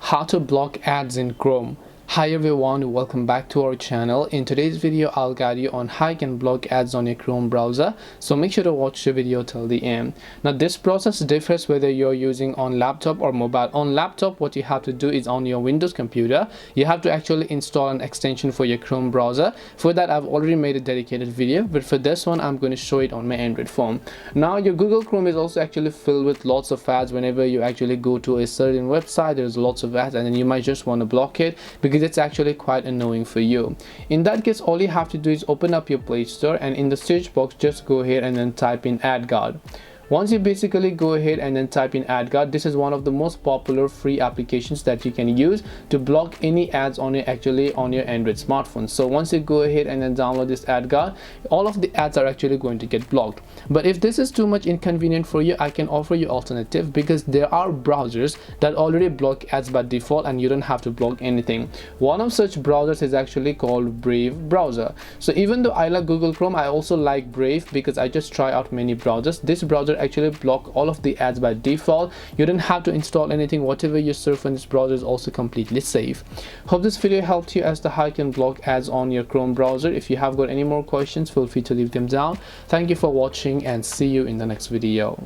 How to block ads in Chrome. Hi everyone, welcome back to our channel. In today's video I'll guide you on how you can block ads on your Chrome browser, so make sure to watch the video till the end. Now this process differs whether you're using on laptop or mobile. On laptop, what you have to do is on your Windows computer you have to actually install an extension for your Chrome browser. For that I've already made a dedicated video, but for this one I'm going to show it on my Android phone. Now your Google Chrome is also actually filled with lots of ads. Whenever you actually go to a certain website, there's lots of ads and then you might just want to block it because it's actually quite annoying for you. In that case, all you have to do is open up your Play Store and in the search box just go ahead and then type in AdGuard. Once you basically go ahead and then type in AdGuard, this is one of the most popular free applications that you can use to block any ads on your Android smartphone. So once you go ahead and then download this AdGuard, all of the ads are actually going to get blocked. But if this is too much inconvenient for you, I can offer you alternative, because there are browsers that already block ads by default and you don't have to block anything. One of such browsers is actually called Brave browser. So even though I like Google Chrome, I also like Brave because I just try out many browsers. This browser actually block all of the ads by default. You don't have to install anything. Whatever you surf on this browser is also completely safe. Hope this video helped you as to how you can block ads on your Chrome browser. If you have got any more questions, feel free to leave them down. Thank you for watching and see you in the next video.